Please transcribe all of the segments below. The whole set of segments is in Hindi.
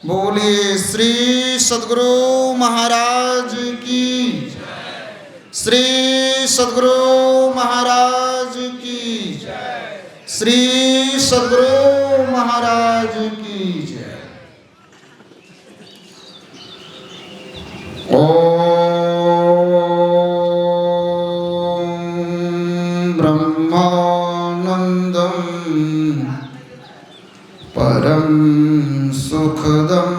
बोलिए श्री सद्गुरु महाराज की, श्री सद्गुरु महाराज की, श्री सद्गुरु महाराज की जय। ओम ब्रह्मानंदम परम सुखदम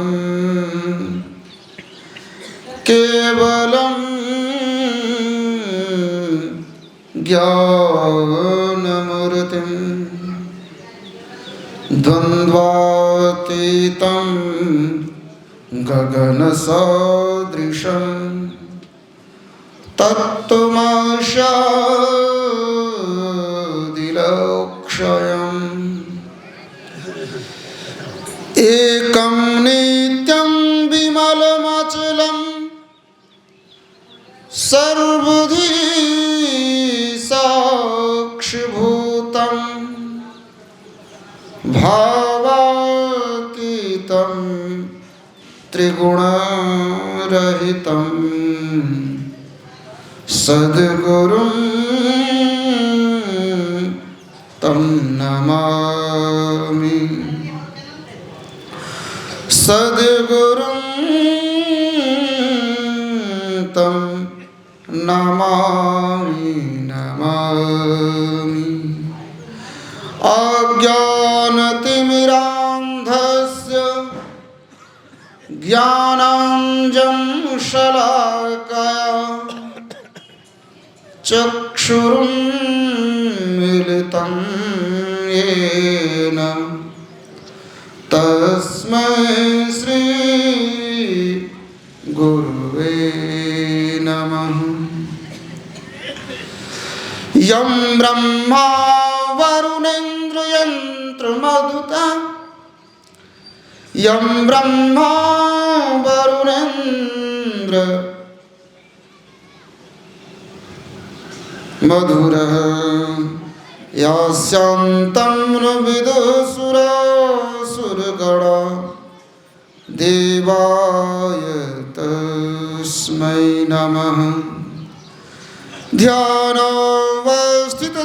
केवलम ज्ञानमूर्तिं द्वन्द्वातीतं गगनसदृशं तत्त्वमस्यादिलक्ष्यम् एकं नित्यं विमलमचलं सर्वधि साक्षिभूतं भावातीतं त्रिगुणरहितं सद्गुरुं तं नमामि। सद्गुरुं तं नमामि नमामि। अज्ञानतिमिरान्धस्य ज्ञानाञ्जनशलाकया चक्षुरुन्मीलितं येन तस्मै श्री गुरुवे नमः। यं ब्रह्मा वरुणेन्द्र यंत्रमरुता, यं ब्रह्मा वरुणेन्द्र मधुरः यास्यन्तं न विदुषुरासुरगणा देवाय तस्मै नमः। ध्यानावस्थित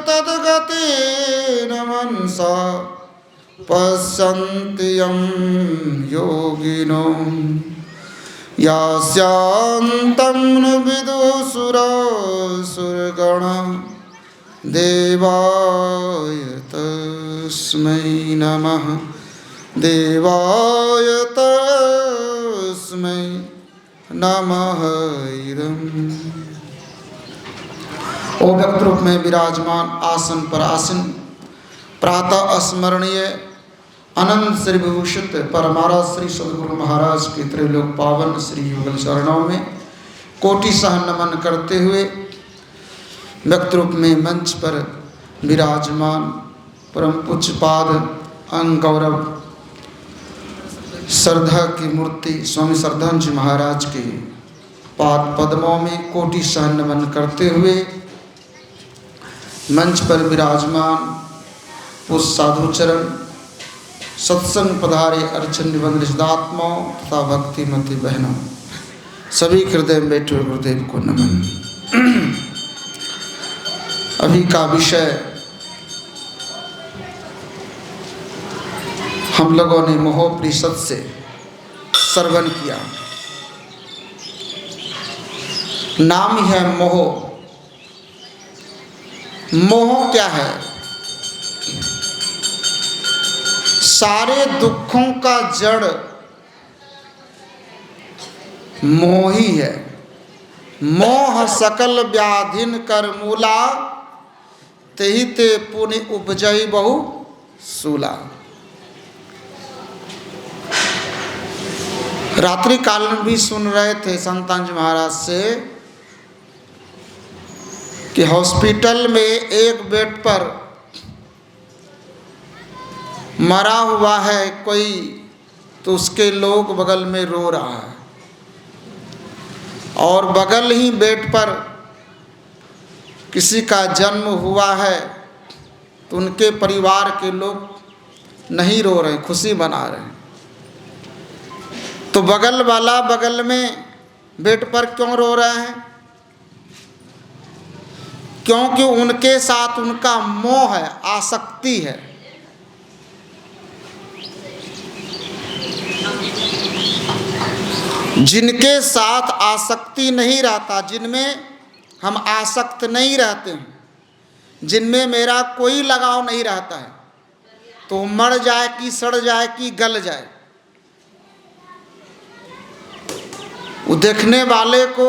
तद्गतेन मनसा पश्यन्ति यं योगिनो यास्यन्तं न विदुषुरासुरगणा देवाय तस्मै नमः देवाय तस्मै नमः। ओ व्यक्त रूप में विराजमान आसन पर आसन प्रातः स्मरणीय अनंत श्री विभूषित परमारा श्री सद्गुरु महाराज के त्रिलोक पावन श्री युगल चरणों में कोटि सह नमन करते हुए व्यक्त रूप में मंच पर विराजमान परम पूज्यपाद अंग गौरव श्रद्धा की मूर्ति स्वामी श्रद्धानंद जी महाराज के पाद पद्मों में कोटि सह नमन करते हुए मंच पर विराजमान उस साधुचरण सत्संग पधारे अर्चन निबंध रिश्दात्माओं तथा भक्तिमती बहनों सभी हृदय में बैठे गुरुदेव को नमन। अभी का विषय हम लोगों ने मोहोपनिषद से श्रवण किया। नाम ही है मोह। मोह क्या है? सारे दुखों का जड़ मोह ही है। मोह सकल व्याधिन कर मूला, तेहि ते पुनि उपजई बहु सूला। रात्रि काल में भी सुन रहे थे संतान जी महाराज से कि हॉस्पिटल में एक बेड पर मरा हुआ है कोई, तो उसके लोग बगल में रो रहा है और बगल ही बेड पर किसी का जन्म हुआ है तो उनके परिवार के लोग नहीं रो रहे, खुशी मना रहे हैं। तो बगल वाला बगल में बेड पर क्यों रो रहे हैं? क्योंकि उनके साथ उनका मोह है, आसक्ति है। जिनके साथ आसक्ति नहीं रहता, जिनमें हम आसक्त नहीं रहते हैं, जिनमें मेरा कोई लगाव नहीं रहता है, तो मर जाए कि सड़ जाए कि गल जाए, वो देखने वाले को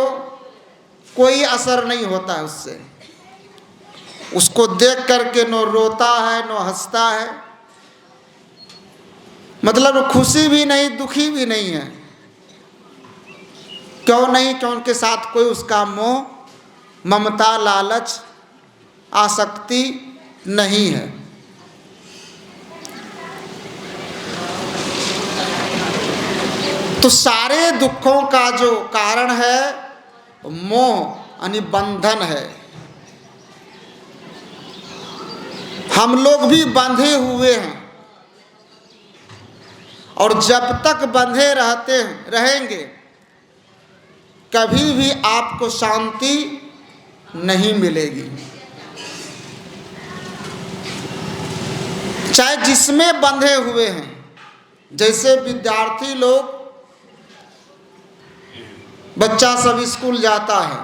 कोई असर नहीं होता है उससे। उसको देख करके न रोता है न हंसता है, मतलब खुशी भी नहीं दुखी भी नहीं है। क्यों नहीं? क्यों उनके साथ कोई उसका मोह, ममता, लालच, आसक्ति नहीं है। तो सारे दुखों का जो कारण है मोह यानी बंधन है। हम लोग भी बंधे हुए हैं और जब तक बंधे रहेंगे कभी भी आपको शांति नहीं मिलेगी। चाहे जिसमें बंधे हुए हैं, जैसे विद्यार्थी लोग, बच्चा सब स्कूल जाता है,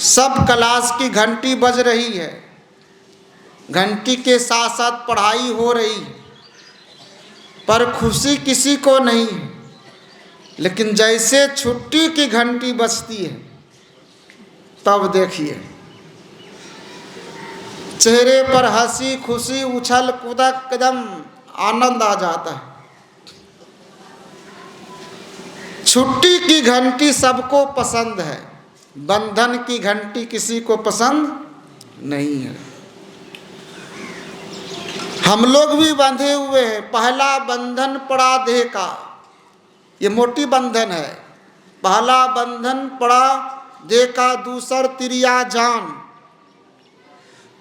सब क्लास की घंटी बज रही है, घंटी के साथ साथ पढ़ाई हो रही, पर खुशी किसी को नहीं है। लेकिन जैसे छुट्टी की घंटी बजती है तब देखिए चेहरे पर हंसी खुशी, उछल कूदक, एकदम आनंद आ जाता है। छुट्टी की घंटी सबको पसंद है, बंधन की घंटी किसी को पसंद नहीं है। हम लोग भी बंधे हुए हैं। पहला बंधन पड़ा देह का, ये मोटी बंधन है। पहला बंधन पड़ा देह का, दूसर तिरिया जान,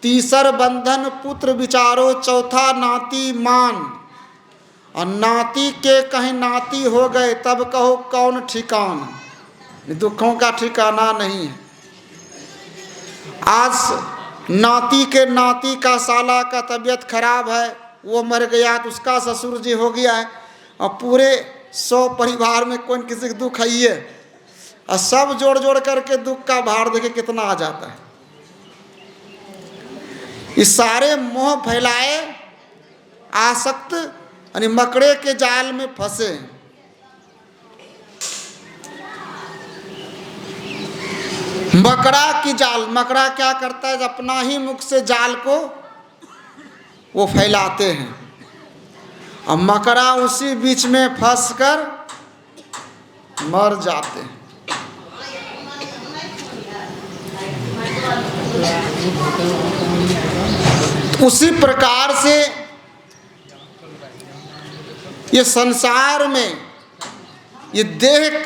तीसर बंधन पुत्र विचारो, चौथा नाती मान, और नाती के कहीं नाती हो गए तब कहो कौन ठिकान। दुखों का ठिकाना नहीं है। आज नाती के नाती का साला का तबीयत खराब है, वो मर गया तो उसका ससुर जी हो गया है, और पूरे 100 परिवार में कोई किसी का दुख है ही है, और सब जोड़ जोड़ करके दुख का भार देखे कितना आ जाता है। इस सारे मोह फैलाए आसक्त यानी मकड़े के जाल में फंसे। मकड़ा की जाल, मकड़ा क्या करता है? अपना ही मुख से जाल को वो फैलाते हैं, और मकड़ा उसी बीच में फंसकर मर जाते हैं। उसी प्रकार से ये संसार में ये देह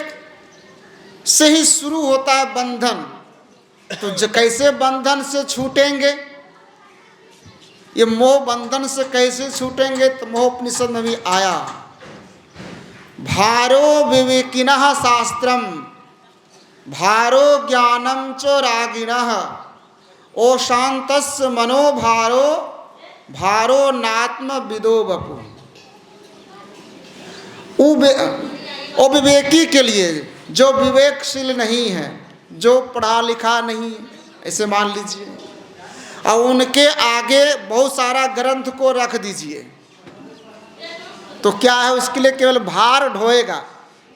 से ही शुरू होता है बंधन। तो कैसे बंधन से छूटेंगे? ये मोह बंधन से कैसे छूटेंगे? तो मोहोपनिषद में भी आया, भारो विवेकिनः शास्त्रम भारो ज्ञानम च रागिणः ओ शांतस्य मनोभारो भारो नात्म विदो बपु। अविवेकी के लिए, जो विवेकशील नहीं है, जो पढ़ा लिखा नहीं, ऐसे मान लीजिए, और उनके आगे बहुत सारा ग्रंथ को रख दीजिए, तो क्या है? उसके लिए केवल भार ढोएगा,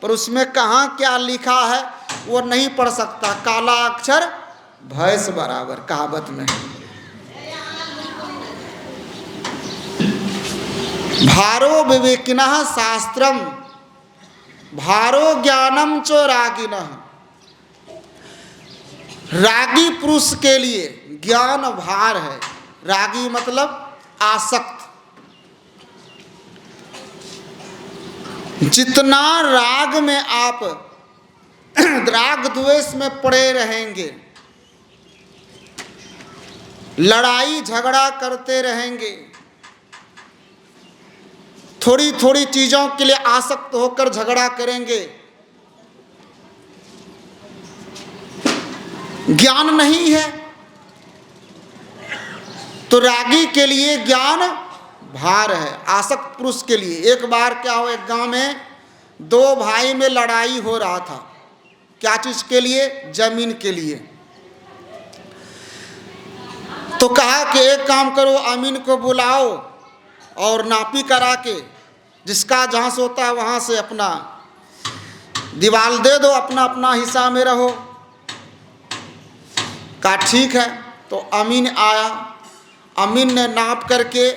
पर उसमें कहाँ क्या लिखा है वो नहीं पढ़ सकता। काला अक्षर भैंस बराबर, कहावत में। भारो विवेकिनः शास्त्रम भारो ज्ञानम च रागिनः। रागी पुरुष के लिए ज्ञान भार है। रागी मतलब आसक्त। जितना राग में आप राग द्वेष में पड़े रहेंगे, लड़ाई झगड़ा करते रहेंगे, थोड़ी थोड़ी चीजों के लिए आसक्त होकर झगड़ा करेंगे, ज्ञान नहीं है। तो रागी के लिए ज्ञान भार है, आसक्त पुरुष के लिए। एक बार क्या हो, एक गांव में दो भाई में लड़ाई हो रहा था। क्या चीज के लिए? जमीन के लिए। तो कहा कि एक काम करो, अमीन को बुलाओ और नापी करा के जिसका जहां से होता है वहां से अपना दीवाल दे दो, अपना अपना हिस्सा में रहो। कहा ठीक है। तो अमीन आया, अमीन ने नाप करके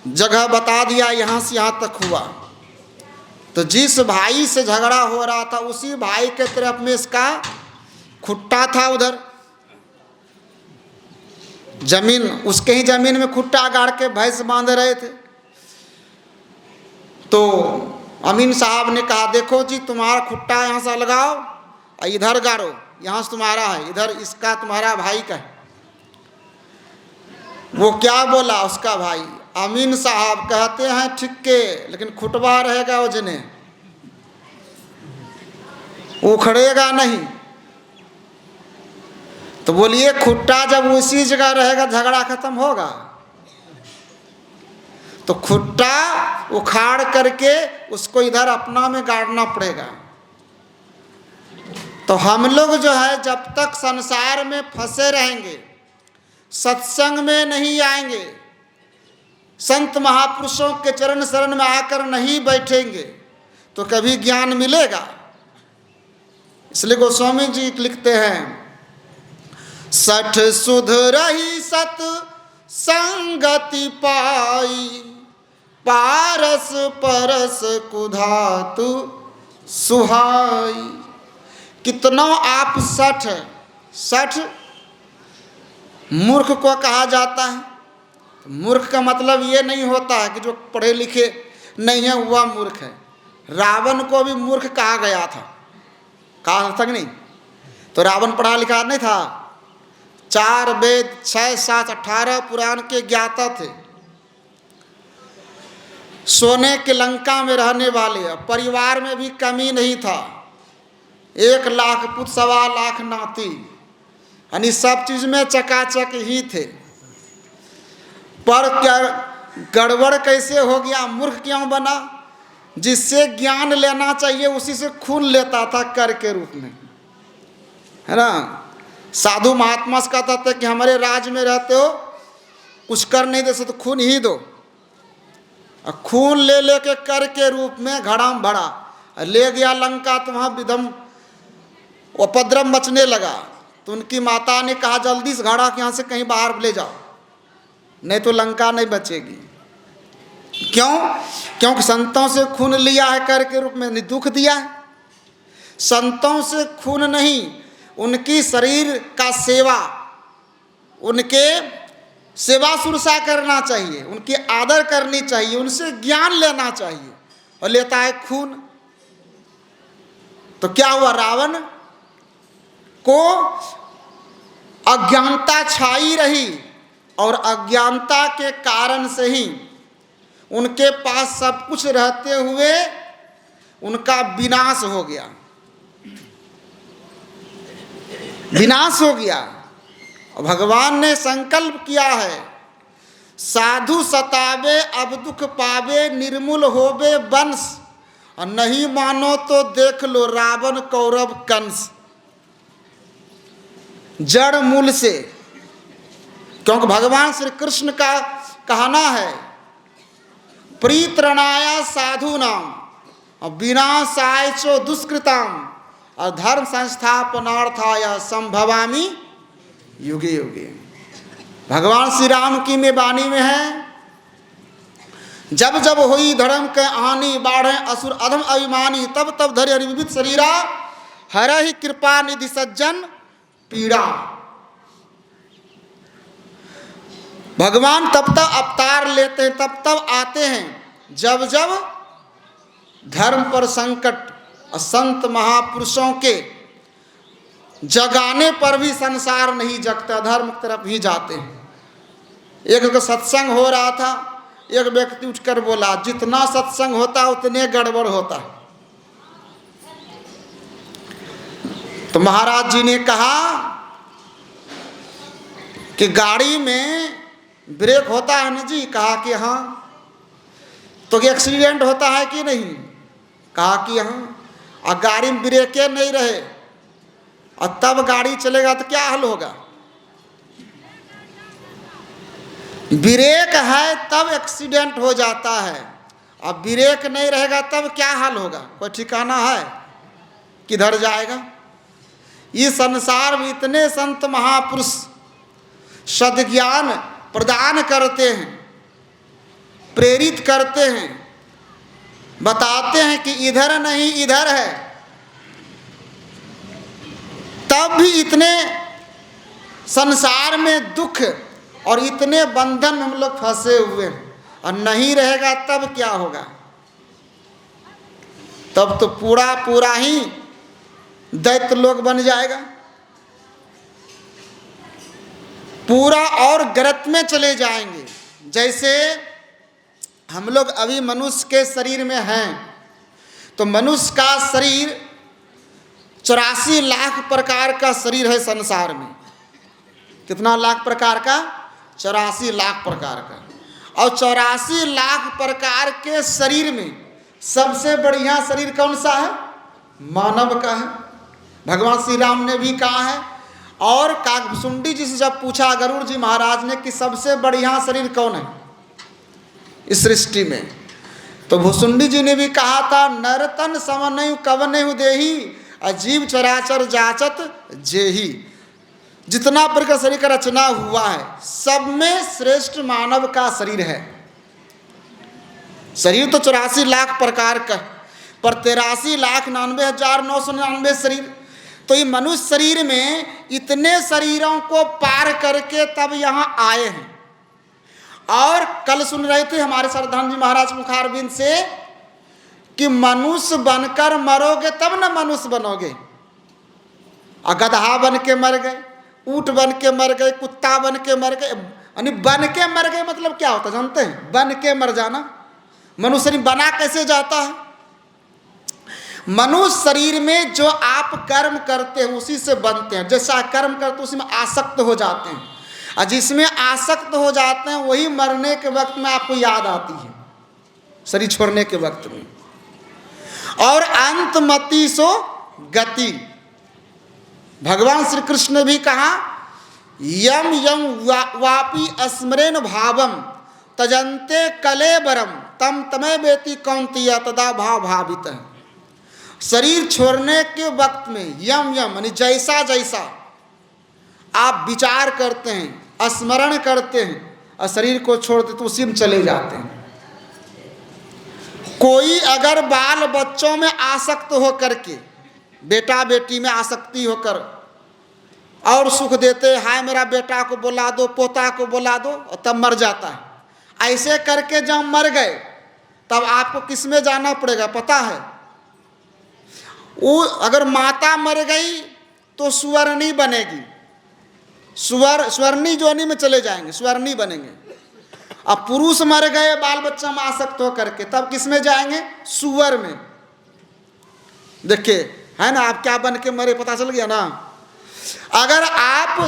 जगह बता दिया, यहां से यहां तक हुआ। तो जिस भाई से झगड़ा हो रहा था उसी भाई के तरफ में इसका खुट्टा था। उधर जमीन, उसके ही जमीन में खुट्टा गाड़ के भैंस बांध रहे थे। तो अमीन साहब ने कहा, देखो जी तुम्हारा खुट्टा यहाँ से लगाओ और इधर गाड़ो, यहाँ से तुम्हारा है, इधर इसका तुम्हारा भाई का है। वो क्या बोला उसका भाई? अमीन साहब कहते हैं ठीक के, लेकिन खुटवा रहेगा वजने, उखड़ेगा नहीं। तो बोलिए खुट्टा जब उसी जगह रहेगा झगड़ा खत्म होगा? तो खुट्टा उखाड़ करके उसको इधर अपना में गाड़ना पड़ेगा। तो हम लोग जो है जब तक संसार में फंसे रहेंगे, सत्संग में नहीं आएंगे, संत महापुरुषों के चरण शरण में आकर नहीं बैठेंगे तो कभी ज्ञान मिलेगा? इसलिए गोस्वामी जी लिखते हैं, सठ सुध रही सत संगति पाई, पारस परस कुधातु सुहाई। कितना आप सठ, सठ मूर्ख को कहा जाता है। तो मूर्ख का मतलब ये नहीं होता है कि जो पढ़े लिखे नहीं है वह मूर्ख है। रावण को भी मूर्ख कहा गया था, कहा था कि नहीं? तो रावण पढ़ा लिखा नहीं था, 4 वेद 6 7 18 पुराण के ज्ञाता थे, सोने के लंका में रहने वाले, परिवार में भी कमी नहीं था, 1 लाख पुत्र 1.25 लाख नाती, यानी सब चीज में चकाचक ही थे। पर क्या गड़बड़ कैसे हो गया, मूर्ख क्यों बना? जिससे ज्ञान लेना चाहिए उसी से खून लेता था कर के रूप में, है ना। साधु महात्मा से कहता था कि हमारे राज्य में रहते हो, कुछ कर नहीं दे सकते तो खून ही दो। और खून ले लेके कर के रूप में घड़ाम भरा, ले गया लंका। तो वहाँ विधम उपद्रव मचने लगा। तो उनकी माता ने कहा जल्दी से घड़ा के यहाँ से कहीं बाहर ले जाओ, नहीं तो लंका नहीं बचेगी। क्यों? क्योंकि संतों से खून लिया है कर के रूप में, दुख दिया है। संतों से खून नहीं, उनकी शरीर का सेवा, उनके सेवा शुश्रूषा करना चाहिए, उनकी आदर करनी चाहिए, उनसे ज्ञान लेना चाहिए, और लेता है खून। तो क्या हुआ, रावण को अज्ञानता छाई रही और अज्ञानता के कारण से ही उनके पास सब कुछ रहते हुए उनका विनाश हो गया, विनाश हो गया। और भगवान ने संकल्प किया है, साधु सतावे अब दुख पावे, निर्मूल होवे वंश, और नहीं मानो तो देख लो रावण कौरव कंस। जड़ मूल से, क्योंकि भगवान श्री कृष्ण का कहना है, प्रीतरणाया साधु नाम और विनाशाय चो दुष्कृताम और धर्म संस्थापनार्थाय संभवामि युगे युगे। भगवान श्री राम की में वाणी में है, जब जब हुई धर्म के हानि, बाढ़े असुर अधम अभिमानी, तब तब धरि हरि विविध शरीरा, हरहि कृपा निधि सज्जन पीड़ा। भगवान तब तक अवतार लेते हैं, तब तब आते हैं जब जब धर्म पर संकट, संत महापुरुषों के जगाने पर भी संसार नहीं जगता, धर्म की तरफ ही जाते हैं। एक सत्संग हो रहा था, एक व्यक्ति उठकर बोला, जितना सत्संग होता उतने गड़बड़ होता। तो महाराज जी ने कहा कि गाड़ी में ब्रेक होता है ना जी? कहा कि हाँ। तो एक्सीडेंट होता है कि नहीं? कहा कि हाँ। और गाड़ी में ब्रेकें नहीं रहे और तब गाड़ी चलेगा तो क्या हाल होगा? ब्रेक है तब एक्सीडेंट हो जाता है, अब ब्रेक नहीं रहेगा तब क्या हाल होगा? कोई ठिकाना है? किधर जाएगा? इस संसार में इतने संत महापुरुष सद्ज्ञान प्रदान करते हैं, प्रेरित करते हैं, बताते हैं कि इधर नहीं इधर है, तब भी इतने संसार में दुख और इतने बंधन में हम लोग फंसे हुए हैं। और नहीं रहेगा तब क्या होगा? तब तो पूरा ही दैत्य लोग बन जाएगा, पूरा और गर्त में चले जाएंगे। जैसे हम लोग अभी मनुष्य के शरीर में हैं, तो मनुष्य का शरीर 84 लाख प्रकार का शरीर है संसार में। कितना लाख प्रकार का? 84 लाख प्रकार का। और 84 लाख प्रकार के शरीर में सबसे बढ़िया शरीर कौन सा है? मानव का है। भगवान श्री राम ने भी कहा है। और काकभुसुंडी जी से जब पूछा गरुड़ जी महाराज ने कि सबसे बढ़िया शरीर कौन है इस सृष्टि में, तो भुसुंडी जी ने भी कहा था, नरतन समन्यु कवन्यु देही अजीव चराचर जाचत जेही। जितना प्रकार शरीर का रचना हुआ है सब में श्रेष्ठ मानव का शरीर है। शरीर तो 84 लाख प्रकार का, पर 83,99,999 शरीर। तो ये मनुष्य शरीर में इतने शरीरों को पार करके तब यहाँ आए हैं। और कल सुन रहे थे हमारे सरदार जी महाराज मुखारबिंद से कि मनुष्य बनकर मरोगे तब न मनुष्य बनोगे। गधा बन के मर गए, ऊंट बन के मर गए, कुत्ता बन के मर गए। यानी बन के मर गए मतलब क्या होता जानते हैं? बन के मर जाना। मनुष्य शरीर बना कैसे जाता है? मनुष्य शरीर में जो आप कर्म करते हैं उसी से बनते हैं। जैसा कर्म करते हैं उसी में आसक्त हो जाते हैं, और जिसमें आसक्त हो जाते हैं वही मरने के वक्त में आपको याद आती है, शरीर छोड़ने के वक्त में। और अंतमति सो गति। भगवान श्री कृष्ण ने भी कहा, यम यम वापी स्मरेन भावम तजंते कलेबरम तम तमे बेति कौंतिया तदा भाव भावित। शरीर छोड़ने के वक्त में यम यम यानी जैसा जैसा आप विचार करते हैं, स्मरण करते हैं और शरीर को छोड़ते तो उसी में चले जाते हैं। कोई अगर बाल बच्चों में आसक्त होकर के, बेटा बेटी में आसक्ति होकर और सुख देते, हाय मेरा बेटा को बुला दो, पोता को बुला दो, और तब मर जाता है। ऐसे करके जब मर गए तब आपको किस में जाना पड़ेगा पता है? वो अगर माता मर गई तो सुवर्णी बनेगी, स्वर्णी जोनी में चले जाएंगे, स्वर्णी बनेंगे। अब पुरुष मर गए बाल बच्चा में आसक्त होकर के, तब किस में जाएंगे? सुअर में। देखिए है ना, आप क्या बन के मरे पता चल गया ना। अगर आप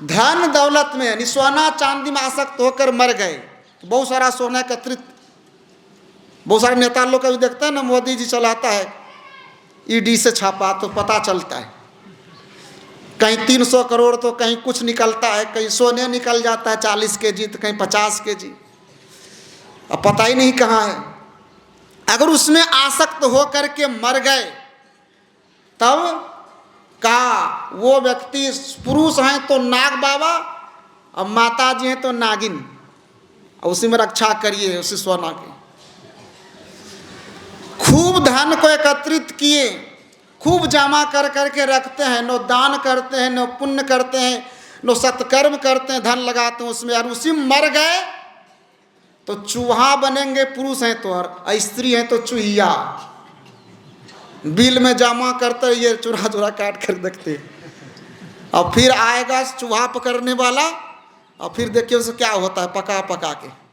धन दौलत में यानी सोना चांदी में आसक्त होकर मर गए, बहुत सारा सोना एकत्रित, बहुत सारे नेता लोग का भी देखते हैं ना, मोदी जी चलाता है ईडी से छापा तो पता चलता है, कहीं 300 करोड़ तो कहीं कुछ निकलता है, कहीं सोने निकल जाता है 40 kg तो कहीं 50 kg, अब पता ही नहीं कहाँ है। अगर उसमें आसक्त हो करके मर गए तब का वो व्यक्ति, पुरुष हैं तो नाग बाबा और माता जी हैं तो नागिन, और उसी में रक्षा करिए उसी सोना की। खूब धन को एकत्रित किए, खूब जमा कर करके रखते हैं, नो दान करते हैं, नो पुण्य करते हैं, नो सत्कर्म करते हैं, धन लगाते हैं उसमें, और उसी में मर गए तो चूहा बनेंगे, पुरुष हैं तो, और स्त्री हैं तो चूहिया। बिल में जमा करते ये चूरा चूरा काट कर देखते, और फिर आएगा चूहा पकड़ने वाला, और फिर देखिए उसे क्या होता है, पका पका के